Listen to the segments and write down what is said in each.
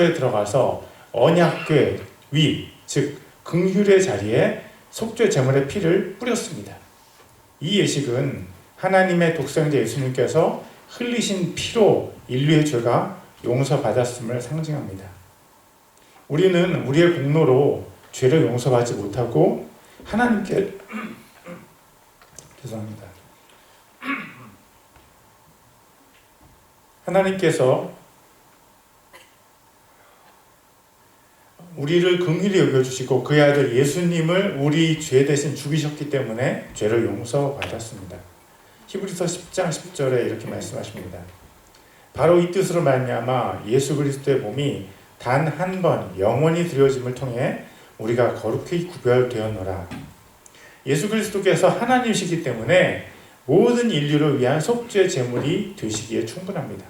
에 들어가서 언약궤 위, 즉 긍휼의 자리에 속죄 제물의 피를 뿌렸습니다. 이 예식은 하나님의 독생자 예수님께서 흘리신 피로 인류의 죄가 용서받았음을 상징합니다. 우리는 우리의 공로로 죄를 용서받지 못하고 하나님께 죄송합니다. 하나님께서 우리를 긍휼히 여겨주시고 그의 아들 예수님을 우리 죄 대신 죽이셨기 때문에 죄를 용서받았습니다. 히브리서 10장 10절에 이렇게 말씀하십니다. 바로 이 뜻으로 말미암아 예수 그리스도의 몸이 단 한 번 영원히 드려짐을 통해 우리가 거룩히 구별되었노라. 예수 그리스도께서 하나님이시기 때문에 모든 인류를 위한 속죄 제물이 되시기에 충분합니다.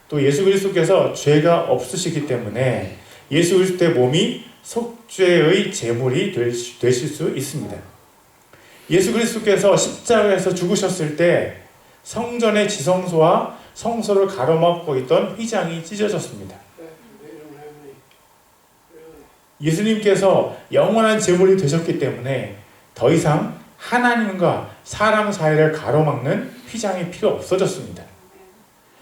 또 예수 그리스도께서 죄가 없으시기 때문에 예수 그리스도의 몸이 속죄의 제물이 되실 수 있습니다. 예수 그리스도께서 십자가에서 죽으셨을 때 성전의 지성소와 성소를 가로막고 있던 휘장이 찢어졌습니다. 예수님께서 영원한 제물이 되셨기 때문에 더 이상 하나님과 사람 사이를 가로막는 휘장이 필요 없어졌습니다.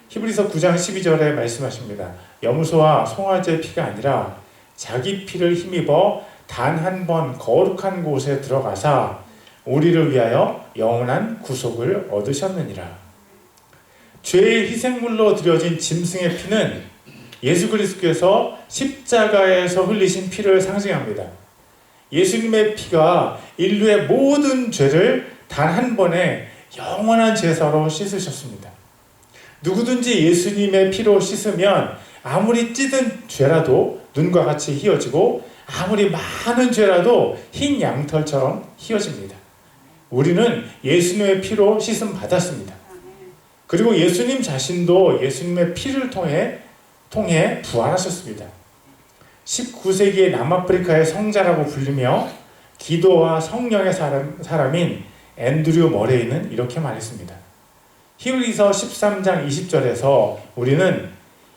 히브리서 9장 12절에 말씀하십니다. 염소와 송아지의 피가 아니라 자기 피를 힘입어 단 한 번 거룩한 곳에 들어가사 우리를 위하여 영원한 구속을 얻으셨느니라. 죄의 희생물로 드려진 짐승의 피는 예수 그리스도께서 십자가에서 흘리신 피를 상징합니다. 예수님의 피가 인류의 모든 죄를 단 한 번에 영원한 제사로 씻으셨습니다. 누구든지 예수님의 피로 씻으면 아무리 찌든 죄라도 눈과 같이 희어지고 아무리 많은 죄라도 흰 양털처럼 희어집니다. 우리는 예수님의 피로 씻음 받았습니다. 그리고 예수님 자신도 예수님의 피를 통해 부활하셨습니다. 19세기의 남아프리카의 성자라고 불리며 기도와 성령의 사람인 앤드류 머레이는 이렇게 말했습니다. 히브리서 13장 20절에서 우리는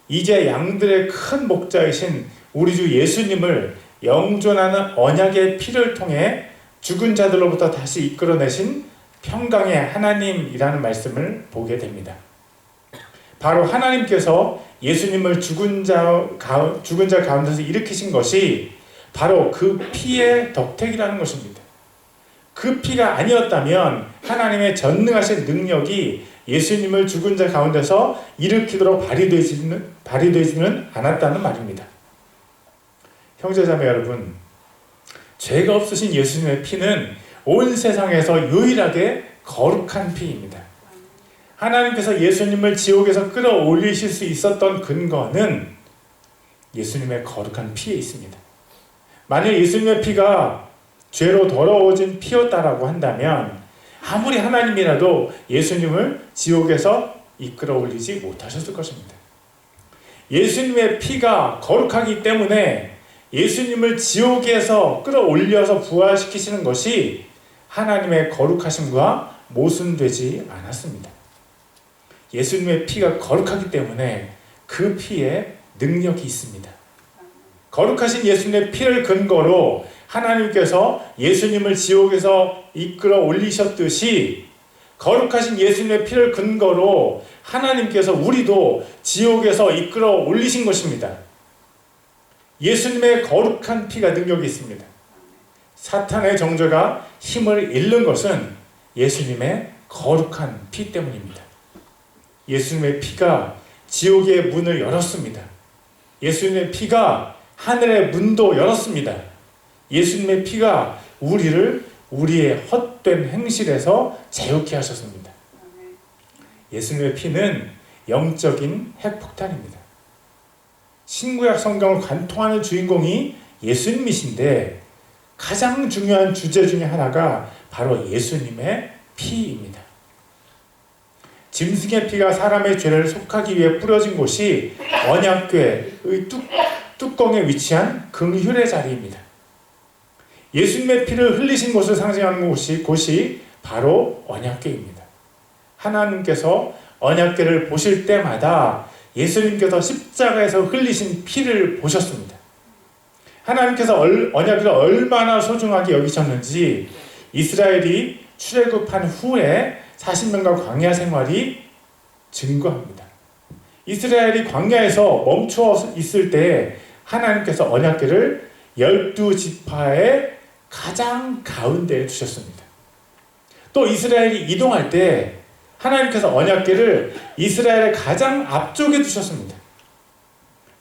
이제 양들의 큰 목자이신 우리 주 예수님을 영존하는 언약의 피를 통해 죽은 자들로부터 다시 이끌어내신 평강의 하나님이라는 말씀을 보게 됩니다. 바로 하나님께서 예수님을 죽은 자 가운데서 일으키신 것이 바로 그 피의 덕택이라는 것입니다. 그 피가 아니었다면 하나님의 전능하신 능력이 예수님을 죽은 자 가운데서 일으키도록 발휘되지는 않았다는 말입니다. 형제자매 여러분, 죄가 없으신 예수님의 피는 온 세상에서 유일하게 거룩한 피입니다. 하나님께서 예수님을 지옥에서 끌어올리실 수 있었던 근거는 예수님의 거룩한 피에 있습니다. 만약 예수님의 피가 죄로 더러워진 피였다라고 한다면 아무리 하나님이라도 예수님을 지옥에서 이끌어올리지 못하셨을 것입니다. 예수님의 피가 거룩하기 때문에 예수님을 지옥에서 끌어올려서 부활시키시는 것이 하나님의 거룩하심과 모순되지 않았습니다. 예수님의 피가 거룩하기 때문에 그 피에 능력이 있습니다. 거룩하신 예수님의 피를 근거로 하나님께서 예수님을 지옥에서 이끌어 올리셨듯이 거룩하신 예수님의 피를 근거로 하나님께서 우리도 지옥에서 이끌어 올리신 것입니다. 예수님의 거룩한 피가 능력이 있습니다. 사탄의 정죄가 힘을 잃는 것은 예수님의 거룩한 피 때문입니다. 예수님의 피가 지옥의 문을 열었습니다. 예수님의 피가 하늘의 문도 열었습니다. 예수님의 피가 우리를 우리의 헛된 행실에서 자유케 하셨습니다. 예수님의 피는 영적인 핵폭탄입니다. 신구약 성경을 관통하는 주인공이 예수님이신데 가장 중요한 주제 중에 하나가 바로 예수님의 피입니다. 짐승의 피가 사람의 죄를 속하기 위해 뿌려진 곳이 언약궤의 뚜껑에 위치한 긍휼의 자리입니다. 예수님의 피를 흘리신 곳을 상징하는 곳이 바로 언약궤입니다. 하나님께서 언약궤를 보실 때마다 예수님께서 십자가에서 흘리신 피를 보셨습니다. 하나님께서 언약을 얼마나 소중하게 여기셨는지 이스라엘이 출애굽한 후에 40년간 광야 생활이 증거합니다. 이스라엘이 광야에서 멈추어 있을 때 하나님께서 언약궤를 12지파의 가장 가운데에 두셨습니다. 또 이스라엘이 이동할 때 하나님께서 언약궤를 이스라엘의 가장 앞쪽에 두셨습니다.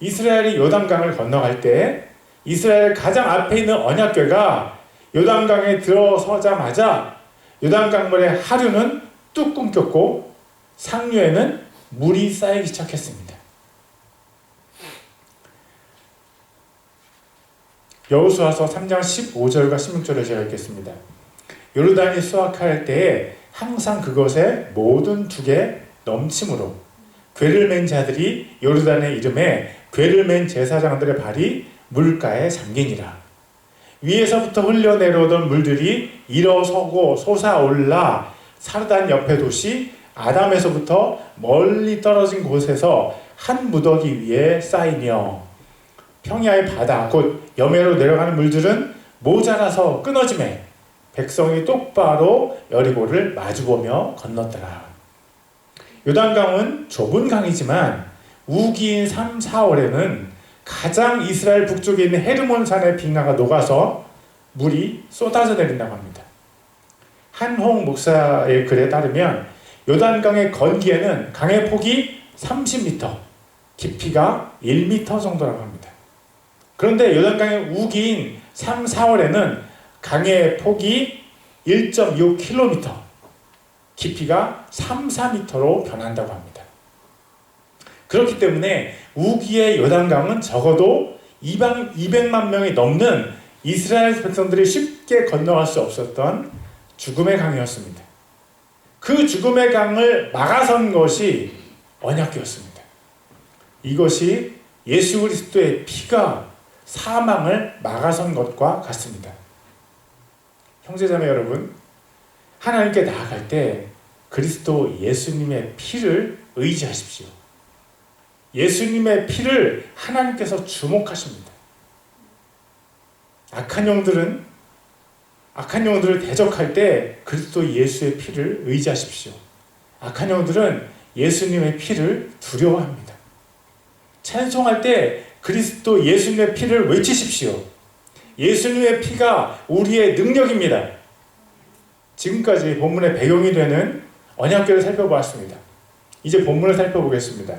이스라엘이 요단강을 건너갈 때 이스라엘 가장 앞에 있는 언약궤가 요단강에 들어서자마자 요단강물의 하류는 뚝 끊겼고 상류에는 물이 쌓이기 시작했습니다. 여호수아서 3장 15절과 16절을 제가 읽겠습니다. 요르단이 수확할 때에 항상 그것에 모든 두개 넘침으로 궤를 맨 자들이 요르단의 이름에 궤를 맨 제사장들의 발이 물가에 잠기니라. 위에서부터 흘려내려오던 물들이 일어서고 솟아올라 사르단 옆의 도시 아담에서부터 멀리 떨어진 곳에서 한 무더기 위에 쌓이며 평야의 바다 곧 여매로 내려가는 물들은 모자라서 끊어지매 백성이 똑바로 여리고를 마주보며 건넜더라. 요단강은 좁은 강이지만 우기인 3, 4월에는 가장 이스라엘 북쪽에 있는 헤르몬 산의 빙하가 녹아서 물이 쏟아져 내린다고 합니다. 한홍 목사의 글에 따르면 요단강의 건기에는 강의 폭이 30m, 깊이가 1m 정도라고 합니다. 그런데 요단강의 우기인 3, 4월에는 강의 폭이 1.6km, 깊이가 3, 4m로 변한다고 합니다. 그렇기 때문에 우기의 요단강은 적어도 200만 명이 넘는 이스라엘 백성들이 쉽게 건너갈 수 없었던 죽음의 강이었습니다. 그 죽음의 강을 막아선 것이 언약궤였습니다. 이것이 예수 그리스도의 피가 사망을 막아선 것과 같습니다. 형제자매 여러분, 하나님께 나아갈 때 그리스도 예수님의 피를 의지하십시오. 예수님의 피를 하나님께서 주목하십니다. 악한 영들을 대적할 때 그리스도 예수의 피를 의지하십시오. 악한 영들은 예수님의 피를 두려워합니다. 찬송할 때 그리스도 예수님의 피를 외치십시오. 예수님의 피가 우리의 능력입니다. 지금까지 본문의 배경이 되는 언약궤를 살펴보았습니다. 이제 본문을 살펴보겠습니다.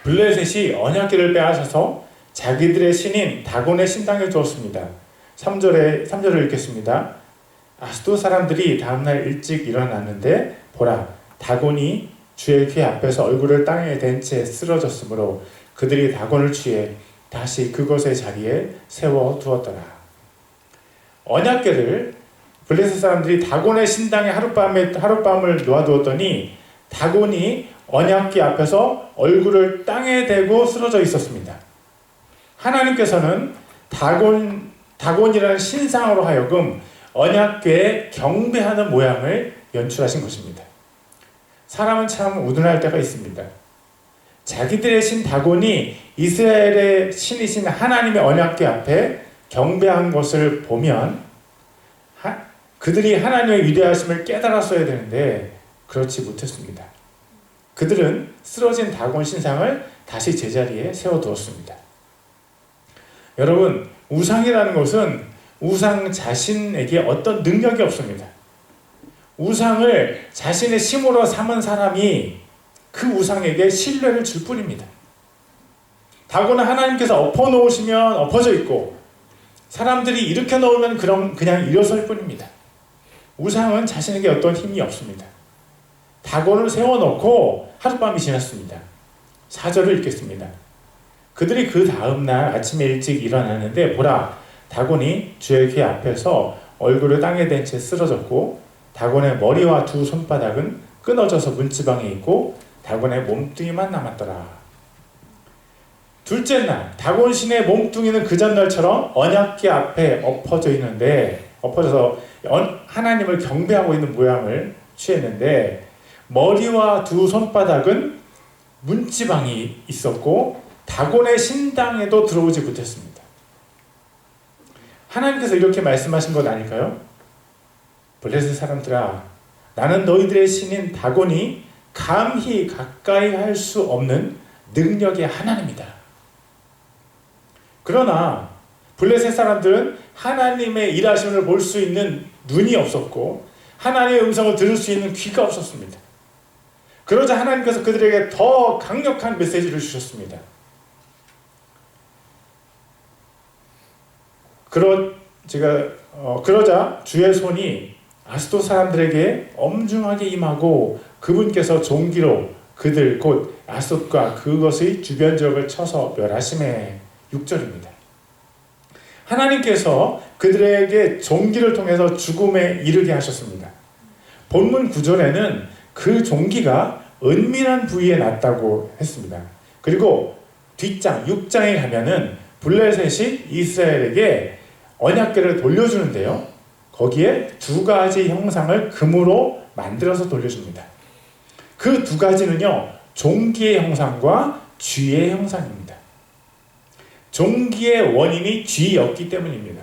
블레셋이 언약궤를 빼앗아서 자기들의 신인 다곤의 신당에 두었습니다. 3절을 읽겠습니다. 아스도 사람들이 다음날 일찍 일어났는데 보라, 다곤이 주의 궤 앞에서 얼굴을 땅에 댄 채 쓰러졌으므로 그들이 다곤을 취해 다시 그것의 자리에 세워두었더라. 언약궤를 블레셋 사람들이 다곤의 신당에 하룻밤을 놓아두었더니 다곤이 언약궤 앞에서 얼굴을 땅에 대고 쓰러져 있었습니다. 하나님께서는 다곤이라는 신상으로 하여금 언약궤에 경배하는 모양을 연출하신 것입니다. 사람은 참 우둔할 때가 있습니다. 자기들의 신 다곤이 이스라엘의 신이신 하나님의 언약궤 앞에 경배한 것을 보면 그들이 하나님의 위대하심을 깨달았어야 되는데 그렇지 못했습니다. 그들은 쓰러진 다곤 신상을 다시 제자리에 세워두었습니다. 여러분, 우상이라는 것은 우상 자신에게 어떤 능력이 없습니다. 우상을 자신의 심으로 삼은 사람이 그 우상에게 신뢰를 줄 뿐입니다. 다곤은 하나님께서 엎어놓으시면 엎어져 있고 사람들이 일으켜 놓으면 그냥 일어설 뿐입니다. 우상은 자신에게 어떤 힘이 없습니다. 다곤을 세워놓고 하룻밤이 지났습니다. 4절을 읽겠습니다. 그들이 그 다음날 아침에 일찍 일어났는데 보라, 다곤이 주의 궤 앞에서 얼굴을 땅에 댄 채 쓰러졌고 다곤의 머리와 두 손바닥은 끊어져서 문지방에 있고 다곤의 몸뚱이만 남았더라. 둘째 날 다곤 신의 몸뚱이는 그 전날처럼 언약궤 앞에 엎어져서 하나님을 경배하고 있는 모양을 취했는데 머리와 두 손바닥은 문지방이 있었고 다곤의 신당에도 들어오지 못했습니다. 하나님께서 이렇게 말씀하신 것 아닐까요? 블레셋 사람들아, 나는 너희들의 신인 다곤이 감히 가까이 할 수 없는 능력의 하나님이다. 그러나 블레셋 사람들은 하나님의 일하심을 볼 수 있는 눈이 없었고 하나님의 음성을 들을 수 있는 귀가 없었습니다. 그러자 하나님께서 그들에게 더 강력한 메시지를 주셨습니다. 그러자 주의 손이 아스돗 사람들에게 엄중하게 임하고 그분께서 종기로 그들 곧 아스돗과 그것의 주변 지역을 쳐서 멸하심에 6절입니다. 하나님께서 그들에게 종기를 통해서 죽음에 이르게 하셨습니다. 본문 9절에는 그 종기가 은밀한 부위에 났다고 했습니다. 그리고 뒷장 6장에 가면은 블레셋이 이스라엘에게 언약궤를 돌려주는데요. 거기에 두 가지 형상을 금으로 만들어서 돌려줍니다. 그 두 가지는요, 종기의 형상과 쥐의 형상입니다. 종기의 원인이 쥐였기 때문입니다.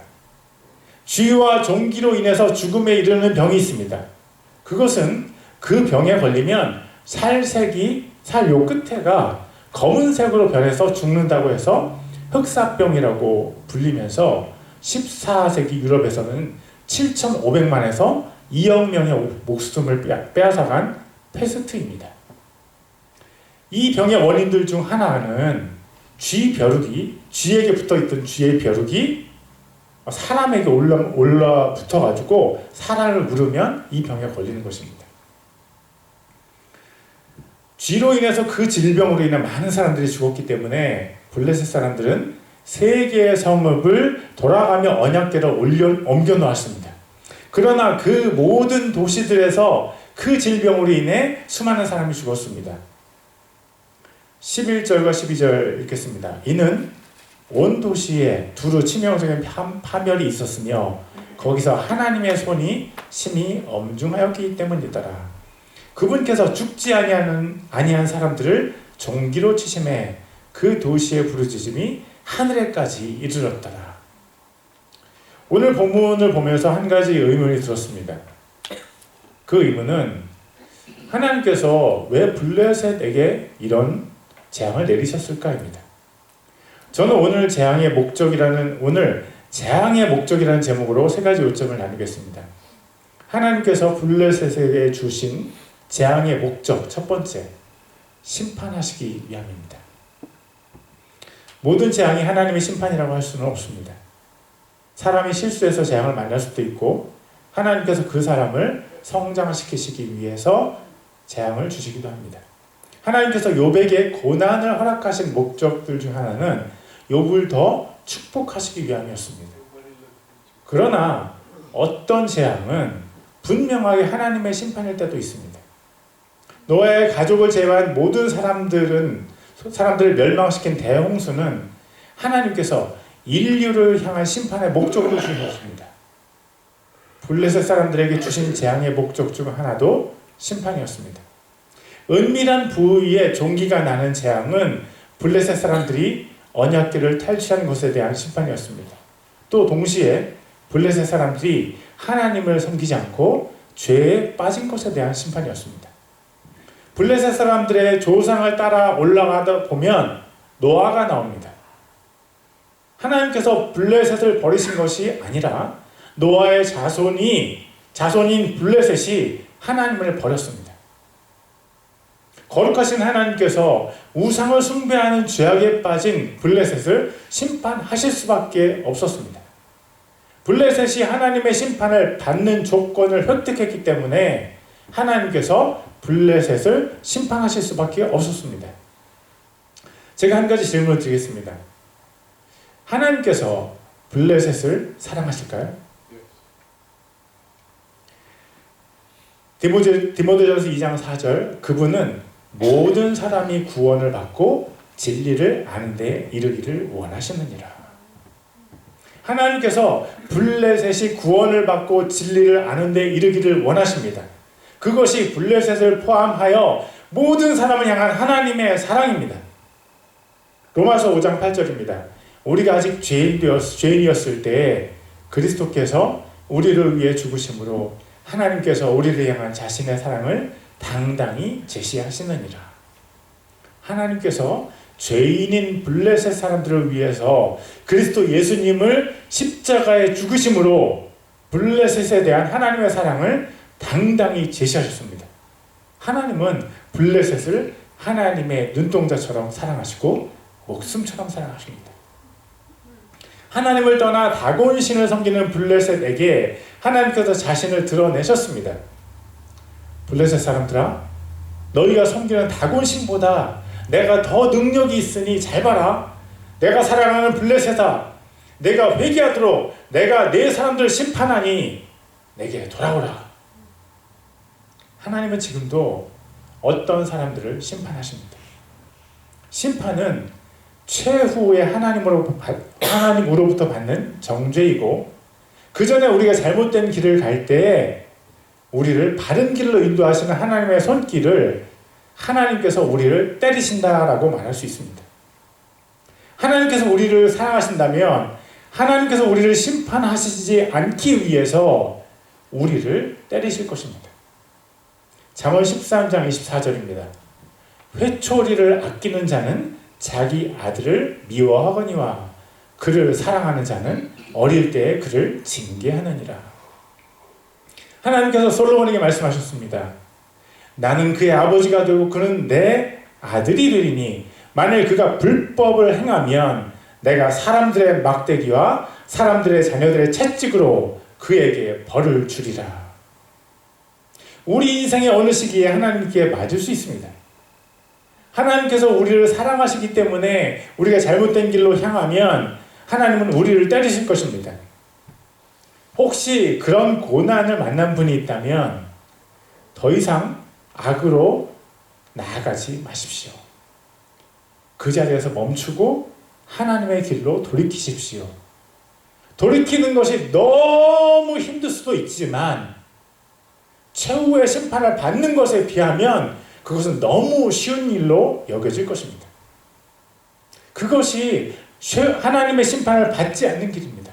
쥐와 종기로 인해서 죽음에 이르는 병이 있습니다. 그것은 그 병에 걸리면 살 요 끝에가 검은색으로 변해서 죽는다고 해서 흑사병이라고 불리면서 14세기 유럽에서는 7,500만에서 2억 명의 목숨을 빼앗아간 패스트입니다. 이 병의 원인들 중 하나는 쥐에게 붙어있던 쥐의 벼룩이 사람에게 올라 붙어가지고 사람을 물으면 이 병에 걸리는 것입니다. 쥐로 인해서 그 질병으로 인해 많은 사람들이 죽었기 때문에 블레셋 사람들은 세 개의 성읍을 돌아가며 언약궤를 옮겨 놓았습니다. 그러나 그 모든 도시들에서 그 질병으로 인해 수많은 사람이 죽었습니다. 11절과 12절 읽겠습니다. 이는 온 도시에 두루 치명적인 파멸이 있었으며 거기서 하나님의 손이 심히 엄중하였기 때문이더라. 그분께서 죽지 아니한 사람들을 종기로 치심해 그 도시의 부르짖음이 하늘에까지 이르렀더라. 오늘 본문을 보면서 한 가지 의문이 들었습니다. 그 의문은 하나님께서 왜 블레셋에게 이런 재앙을 내리셨을까입니다. 저는 오늘 재앙의 목적이라는 제목으로 세 가지 요점을 나누겠습니다. 하나님께서 블레셋에게 주신 재앙의 목적, 첫 번째, 심판하시기 위함입니다. 모든 재앙이 하나님의 심판이라고 할 수는 없습니다. 사람이 실수해서 재앙을 만날 수도 있고 하나님께서 그 사람을 성장시키시기 위해서 재앙을 주시기도 합니다. 하나님께서 욥에게 고난을 허락하신 목적들 중 하나는 욥을 더 축복하시기 위함이었습니다. 그러나 어떤 재앙은 분명하게 하나님의 심판일 때도 있습니다. 노아의 가족을 제외한 모든 사람들을 멸망시킨 대홍수는 하나님께서 인류를 향한 심판의 목적으로 주셨습니다. 블레셋 사람들에게 주신 재앙의 목적 중 하나도 심판이었습니다. 은밀한 부위에 종기가 나는 재앙은 블레셋 사람들이 언약궤를 탈취한 것에 대한 심판이었습니다. 또 동시에 블레셋 사람들이 하나님을 섬기지 않고 죄에 빠진 것에 대한 심판이었습니다. 블레셋 사람들의 조상을 따라 올라가다 보면 노아가 나옵니다. 하나님께서 블레셋을 버리신 것이 아니라 노아의 자손인 블레셋이 하나님을 버렸습니다. 거룩하신 하나님께서 우상을 숭배하는 죄악에 빠진 블레셋을 심판하실 수밖에 없었습니다. 블레셋이 하나님의 심판을 받는 조건을 획득했기 때문에 하나님께서 블레셋을 심판하실 수밖에 없었습니다. 제가 한 가지 질문을 드리겠습니다. 하나님께서 블레셋을 사랑하실까요? 디모데전서 2장 4절, 그분은 모든 사람이 구원을 받고 진리를 아는 데 이르기를 원하시느니라. 하나님께서 블레셋이 구원을 받고 진리를 아는 데 이르기를 원하십니다. 그것이 블레셋을 포함하여 모든 사람을 향한 하나님의 사랑입니다. 로마서 5장 8절입니다. 우리가 아직 죄인이었을 때 그리스도께서 우리를 위해 죽으심으로 하나님께서 우리를 향한 자신의 사랑을 당당히 제시하시느니라. 하나님께서 죄인인 블레셋 사람들을 위해서 그리스도 예수님을 십자가에 죽으심으로 블레셋에 대한 하나님의 사랑을 당당히 제시하셨습니다. 하나님은 블레셋을 하나님의 눈동자처럼 사랑하시고 목숨처럼 사랑하십니다. 하나님을 떠나 다곤신을 섬기는 블레셋에게 하나님께서 자신을 드러내셨습니다. 블레셋 사람들아, 너희가 섬기는 다곤신보다 내가 더 능력이 있으니 잘 봐라. 내가 사랑하는 블레셋아, 내가 회개하도록 내가 내 사람들을 심판하니 내게 돌아오라. 하나님은 지금도 어떤 사람들을 심판하십니다. 심판은 최후의 하나님으로부터 받는 정죄이고, 그 전에 우리가 잘못된 길을 갈 때에 우리를 바른 길로 인도하시는 하나님의 손길을 하나님께서 우리를 때리신다라고 말할 수 있습니다. 하나님께서 우리를 사랑하신다면 하나님께서 우리를 심판하시지 않기 위해서 우리를 때리실 것입니다. 잠언 13장 24절입니다. 회초리를 아끼는 자는 자기 아들을 미워하거니와 그를 사랑하는 자는 어릴 때에 그를 징계하느니라. 하나님께서 솔로몬에게 말씀하셨습니다. 나는 그의 아버지가 되고 그는 내 아들이 되리니 만일 그가 불법을 행하면 내가 사람들의 막대기와 사람들의 자녀들의 채찍으로 그에게 벌을 주리라. 우리 인생의 어느 시기에 하나님께 맞을 수 있습니다. 하나님께서 우리를 사랑하시기 때문에 우리가 잘못된 길로 향하면 하나님은 우리를 때리실 것입니다. 혹시 그런 고난을 만난 분이 있다면 더 이상 악으로 나아가지 마십시오. 그 자리에서 멈추고 하나님의 길로 돌이키십시오. 돌이키는 것이 너무 힘들 수도 있지만 최후의 심판을 받는 것에 비하면 그것은 너무 쉬운 일로 여겨질 것입니다. 그것이 하나님의 심판을 받지 않는 길입니다.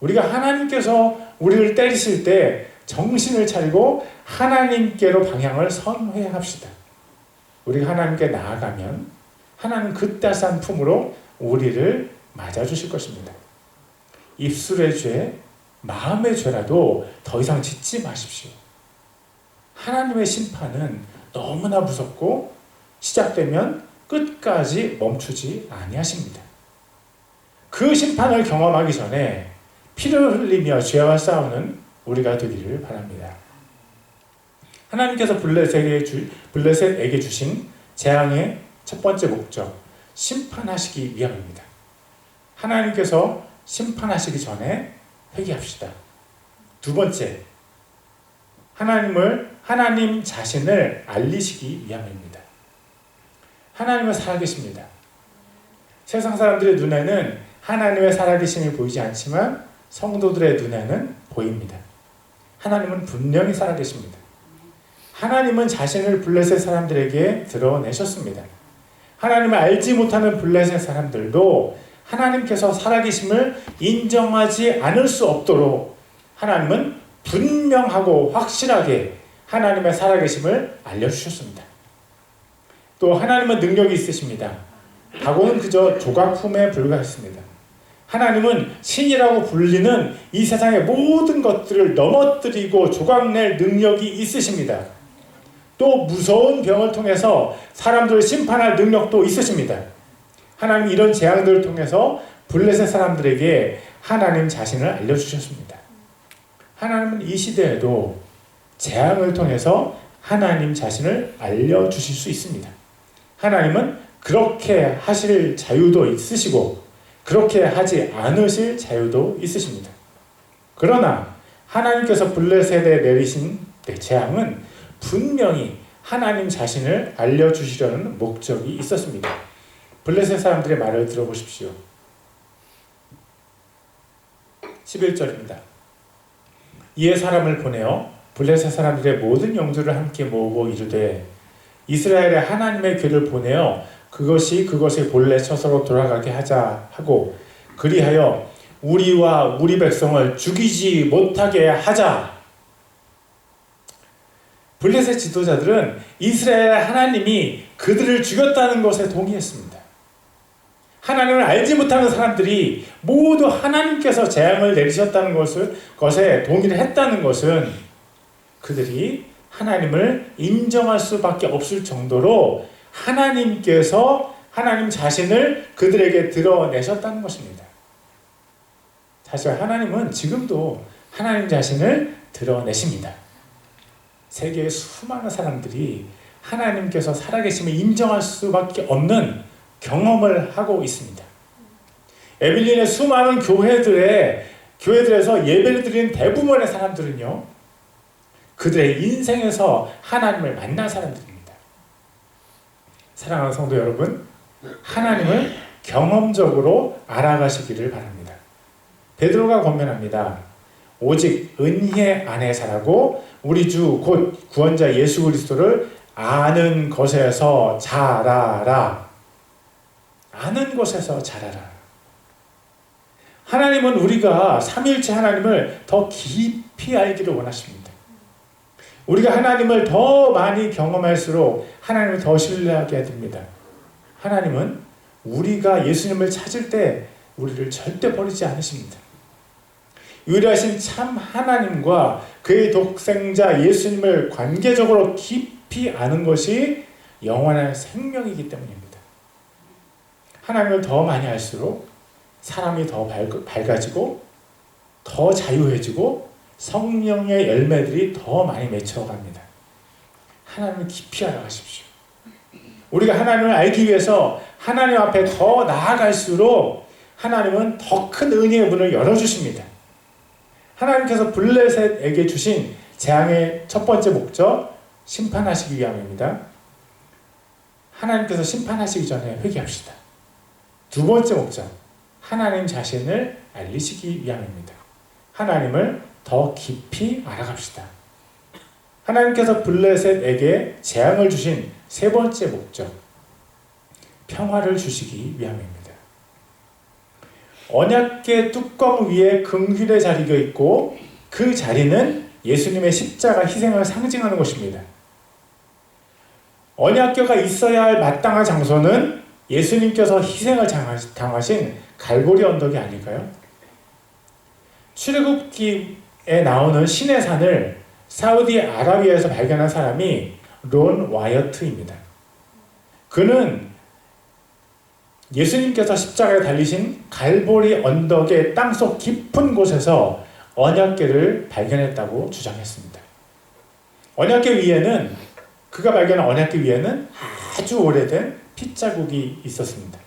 우리가 하나님께서 우리를 때리실 때 정신을 차리고 하나님께로 방향을 선회합시다. 우리가 하나님께 나아가면 하나님 그 따스한 품으로 우리를 맞아주실 것입니다. 입술의 죄, 마음의 죄라도 더 이상 짓지 마십시오. 하나님의 심판은 너무나 무섭고 시작되면 끝까지 멈추지 아니하십니다. 그 심판을 경험하기 전에 피를 흘리며 죄와 싸우는 우리가 되기를 바랍니다. 하나님께서 블레셋에게 주신 재앙의 첫 번째 목적, 심판하시기 위함입니다. 하나님께서 심판하시기 전에 회개합시다. 두 번째, 하나님 자신을 알리시기 위함입니다. 하나님은 살아계십니다. 세상 사람들의 눈에는 하나님의 살아계심이 보이지 않지만 성도들의 눈에는 보입니다. 하나님은 분명히 살아계십니다. 하나님은 자신을 블레셋 사람들에게 드러내셨습니다. 하나님을 알지 못하는 블레셋 사람들도 하나님께서 살아계심을 인정하지 않을 수 없도록 하나님은 분명하고 확실하게 하나님의 살아계심을 알려주셨습니다. 또 하나님은 능력이 있으십니다. 다곤은 그저 조각품에 불과했습니다. 하나님은 신이라고 불리는 이 세상의 모든 것들을 넘어뜨리고 조각낼 능력이 있으십니다. 또 무서운 병을 통해서 사람들을 심판할 능력도 있으십니다. 하나님 이런 재앙들을 통해서 블레셋 사람들에게 하나님 자신을 알려주셨습니다. 하나님은 이 시대에도 재앙을 통해서 하나님 자신을 알려주실 수 있습니다. 하나님은 그렇게 하실 자유도 있으시고 그렇게 하지 않으실 자유도 있으십니다. 그러나 하나님께서 블레셋에 내리신 재앙은 분명히 하나님 자신을 알려주시려는 목적이 있었습니다. 블레셋 사람들의 말을 들어보십시오. 11절입니다. 이에 사람을 보내어 블레셋 사람들의 모든 영주를 함께 모으고 이르되 이스라엘의 하나님의 괴를 보내어 그것이 그것의 본래 처소로 돌아가게 하자 하고 그리하여 우리와 우리 백성을 죽이지 못하게 하자. 블레셋 지도자들은 이스라엘 하나님이 그들을 죽였다는 것에 동의했습니다. 하나님을 알지 못하는 사람들이 모두 하나님께서 재앙을 내리셨다는 것에 동의를 했다는 것은 그들이 하나님을 인정할 수밖에 없을 정도로 하나님께서 하나님 자신을 그들에게 드러내셨다는 것입니다. 사실 하나님은 지금도 하나님 자신을 드러내십니다. 세계의 수많은 사람들이 하나님께서 살아계심을 인정할 수밖에 없는 경험을 하고 있습니다. 에빌린의 수많은 교회들에서 예배를 드리는 대부분의 사람들은요, 그들의 인생에서 하나님을 만난 사람들입니다. 사랑하는 성도 여러분, 하나님을 경험적으로 알아가시기를 바랍니다. 베드로가 권면합니다. 오직 은혜 안에 자라고 우리 주 곧 구원자 예수 그리스도를 아는 것에서 자라라. 아는 것에서 자라라. 하나님은 우리가 삼위일체 하나님을 더 깊이 알기를 원하십니다. 우리가 하나님을 더 많이 경험할수록 하나님을 더 신뢰하게 됩니다. 하나님은 우리가 예수님을 찾을 때 우리를 절대 버리지 않으십니다. 유일하신 참 하나님과 그의 독생자 예수님을 관계적으로 깊이 아는 것이 영원한 생명이기 때문입니다. 하나님을 더 많이 알수록 사람이 더 밝아지고 더 자유해지고 성령의 열매들이 더 많이 맺혀갑니다. 하나님을 깊이 알아가십시오. 우리가 하나님을 알기 위해서 하나님 앞에 더 나아갈수록 하나님은 더 큰 은혜의 문을 열어주십니다. 하나님께서 블레셋에게 주신 재앙의 첫 번째 목적, 심판하시기 위함입니다. 하나님께서 심판하시기 전에 회개합시다. 두 번째 목적, 하나님 자신을 알리시기 위함입니다. 하나님을 더 깊이 알아갑시다. 하나님께서 블레셋에게 재앙을 주신 세 번째 목적, 평화를 주시기 위함입니다. 언약궤 뚜껑 위에 긍휼의 자리가 있고 그 자리는 예수님의 십자가 희생을 상징하는 것입니다. 언약궤가 있어야 할 마땅한 장소는 예수님께서 희생을 당하신 갈보리 언덕이 아닐까요? 출애굽기에 나오는 신의 산을 사우디아라비아에서 발견한 사람이 론 와이어트입니다. 그는 예수님께서 십자가에 달리신 갈보리 언덕의 땅속 깊은 곳에서 언약궤를 발견했다고 주장했습니다. 언약궤 위에는, 그가 발견한 언약궤 위에는 아주 오래된 핏자국이 있었습니다.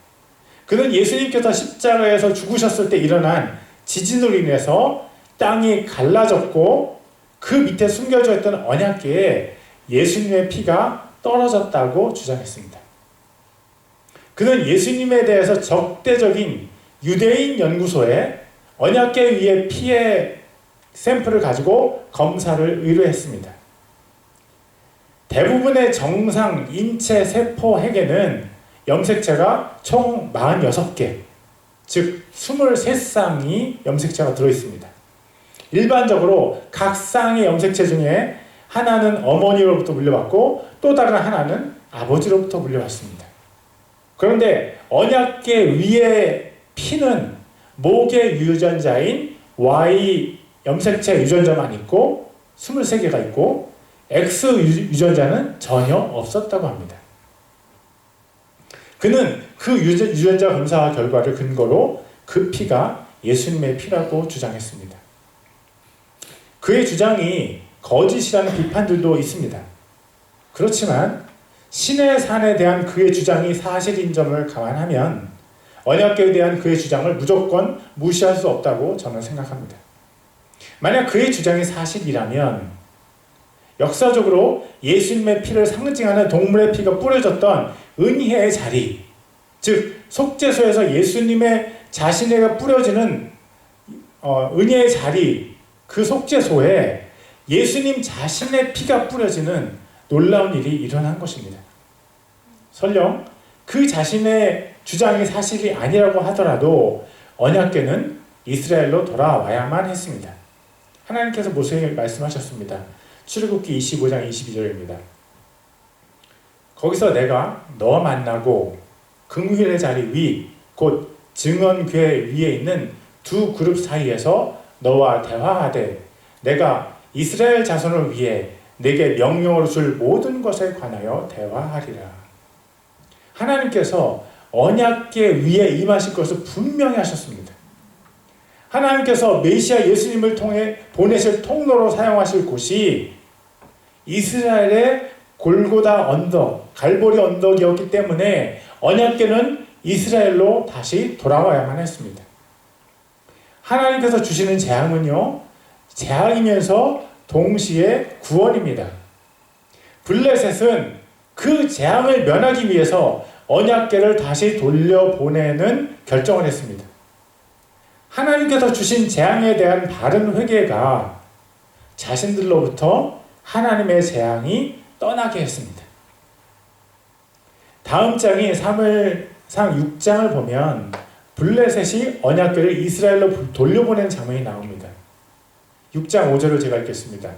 그는 예수님께서 십자가에서 죽으셨을 때 일어난 지진으로 인해서 땅이 갈라졌고 그 밑에 숨겨져 있던 언약궤에 예수님의 피가 떨어졌다고 주장했습니다. 그는 예수님에 대해서 적대적인 유대인 연구소에 언약궤 위에 피의 샘플을 가지고 검사를 의뢰했습니다. 대부분의 정상 인체 세포 핵에는 염색체가 총 46개, 즉 23쌍이 염색체가 들어있습니다. 일반적으로 각 쌍의 염색체 중에 하나는 어머니로부터 물려받고 또 다른 하나는 아버지로부터 물려받습니다. 그런데 언약궤 위에 피는 목의 유전자인 Y 염색체 유전자만 있고 23개가 있고 X 유전자는 전혀 없었다고 합니다. 그는 그 유전자 검사 결과를 근거로 그 피가 예수님의 피라고 주장했습니다. 그의 주장이 거짓이라는 비판들도 있습니다. 그렇지만 신의 산에 대한 그의 주장이 사실인 점을 감안하면 언약궤에 대한 그의 주장을 무조건 무시할 수 없다고 저는 생각합니다. 만약 그의 주장이 사실이라면 역사적으로 예수님의 피를 상징하는 동물의 피가 뿌려졌던 은혜의 자리, 즉 속죄소에서 예수님의 자신에게 뿌려지는 은혜의 자리, 그 속죄소에 예수님 자신의 피가 뿌려지는 놀라운 일이 일어난 것입니다. 설령 그 자신의 주장이 사실이 아니라고 하더라도 언약궤는 이스라엘로 돌아와야만 했습니다. 하나님께서 모세에게 말씀하셨습니다. 출애굽기 25장 22절입니다. 거기서 내가 너 만나고 긍휼의 자리 위, 곧 증언궤 위에 있는 두 그룹 사이에서 너와 대화하되 내가 이스라엘 자손을 위해 내게 명령으로 줄 모든 것에 관하여 대화하리라. 하나님께서 언약궤 위에 임하실 것을 분명히 하셨습니다. 하나님께서 메시아 예수님을 통해 보내실 통로로 사용하실 곳이 이스라엘의 골고다 언덕, 갈보리 언덕이었기 때문에 언약궤는 이스라엘로 다시 돌아와야만 했습니다. 하나님께서 주시는 재앙은요, 재앙이면서 동시에 구원입니다. 블레셋은 그 재앙을 면하기 위해서 언약궤를 다시 돌려보내는 결정을 했습니다. 하나님께서 주신 재앙에 대한 바른 회개가 자신들로부터 하나님의 재앙이 떠나게 했습니다. 다음 장인 사무엘상 6장을 보면 블레셋이 언약궤를 이스라엘로 돌려보낸 장면이 나옵니다. 6장 5절을 제가 읽겠습니다.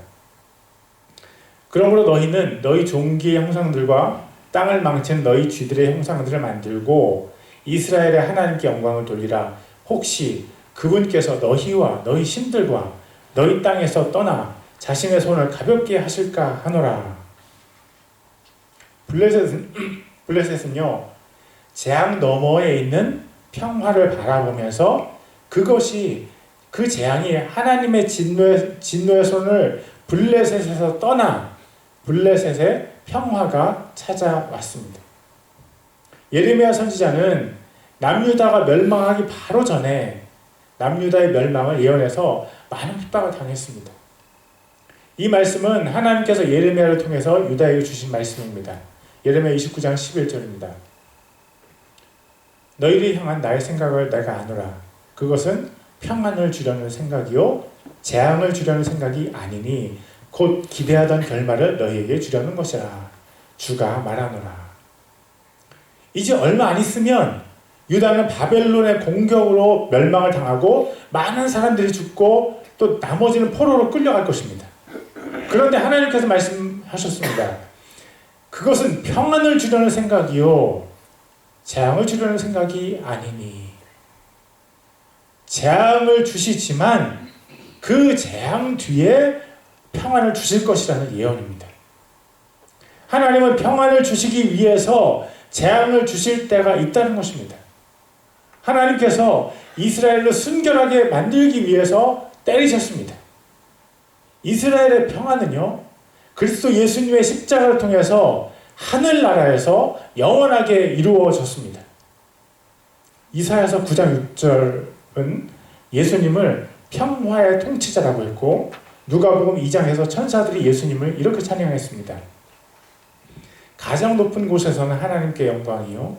그러므로 너희는 너희 종기의 형상들과 땅을 망친 너희 쥐들의 형상들을 만들고 이스라엘의 하나님께 영광을 돌리라. 혹시 그분께서 너희와 너희 신들과 너희 땅에서 떠나 자신의 손을 가볍게 하실까 하노라. 블레셋은요, 재앙 너머에 있는 평화를 바라보면서 그것이 그 재앙이 하나님의 진노의 손을 블레셋에서 떠나 블레셋의 평화가 찾아왔습니다. 예레미야 선지자는 남유다가 멸망하기 바로 전에 남유다의 멸망을 예언해서 많은 핍박을 당했습니다. 이 말씀은 하나님께서 예레미야를 통해서 유다에게 주신 말씀입니다. 예레미야 29장 11절입니다. 너희를 향한 나의 생각을 내가 아노라. 그것은 평안을 주려는 생각이요 재앙을 주려는 생각이 아니니 곧 기대하던 결말을 너희에게 주려는 것이라. 주가 말하노라. 이제 얼마 안 있으면 유다는 바벨론의 공격으로 멸망을 당하고 많은 사람들이 죽고 또 나머지는 포로로 끌려갈 것입니다. 그런데 하나님께서 말씀하셨습니다. 그것은 평안을 주려는 생각이요 재앙을 주려는 생각이 아니니. 재앙을 주시지만 그 재앙 뒤에 평안을 주실 것이라는 예언입니다. 하나님은 평안을 주시기 위해서 재앙을 주실 때가 있다는 것입니다. 하나님께서 이스라엘을 순결하게 만들기 위해서 때리셨습니다. 이스라엘의 평안은요, 그리스도 예수님의 십자가를 통해서 하늘나라에서 영원하게 이루어졌습니다. 이사야서 9장 6절은 예수님을 평화의 통치자라고 했고 누가복음 2장에서 천사들이 예수님을 이렇게 찬양했습니다. 가장 높은 곳에서는 하나님께 영광이요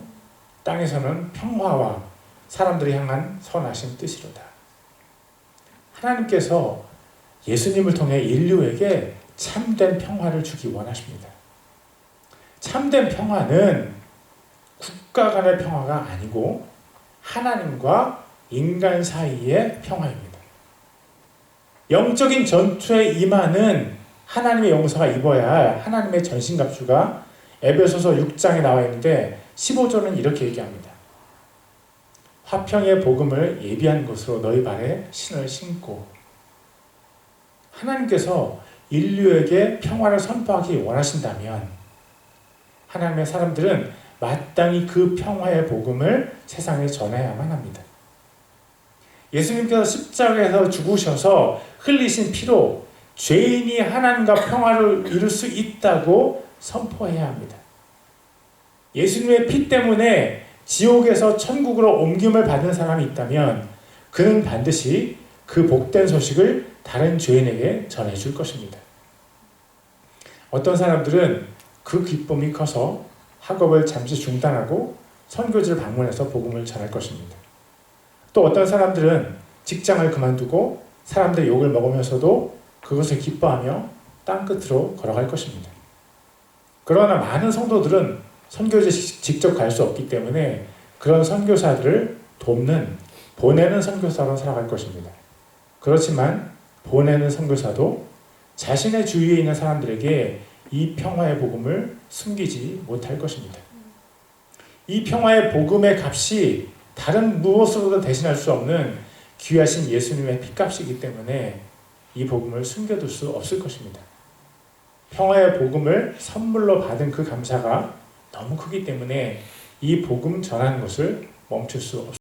땅에서는 평화와 사람들이 향한 선하신 뜻이로다. 하나님께서 예수님을 통해 인류에게 참된 평화를 주기 원하십니다. 참된 평화는 국가 간의 평화가 아니고 하나님과 인간 사이의 평화입니다. 영적인 전투에 임하는 하나님의 용사가 입어야 할 하나님의 전신갑주가 에베소서 6장에 나와 있는데 15절은 이렇게 얘기합니다. 화평의 복음을 예비한 것으로 너희 발에 신을 신고. 하나님께서 인류에게 평화를 선포하기 원하신다면 하나님의 사람들은 마땅히 그 평화의 복음을 세상에 전해야만 합니다. 예수님께서 십자가에서 죽으셔서 흘리신 피로 죄인이 하나님과 평화를 이룰 수 있다고 선포해야 합니다. 예수님의 피 때문에 지옥에서 천국으로 옮김을 받은 사람이 있다면 그는 반드시 그 복된 소식을 다른 죄인에게 전해줄 것입니다. 어떤 사람들은 그 기쁨이 커서 학업을 잠시 중단하고 선교지를 방문해서 복음을 전할 것입니다. 또 어떤 사람들은 직장을 그만두고 사람들의 욕을 먹으면서도 그것을 기뻐하며 땅끝으로 걸어갈 것입니다. 그러나 많은 성도들은 선교지에 직접 갈 수 없기 때문에 그런 선교사들을 돕는, 보내는 선교사로 살아갈 것입니다. 그렇지만 보내는 선교사도 자신의 주위에 있는 사람들에게 이 평화의 복음을 숨기지 못할 것입니다. 이 평화의 복음의 값이 다른 무엇으로도 대신할 수 없는 귀하신 예수님의 피값이기 때문에 이 복음을 숨겨둘 수 없을 것입니다. 평화의 복음을 선물로 받은 그 감사가 너무 크기 때문에 이 복음 전하는 것을 멈출 수 없습니다.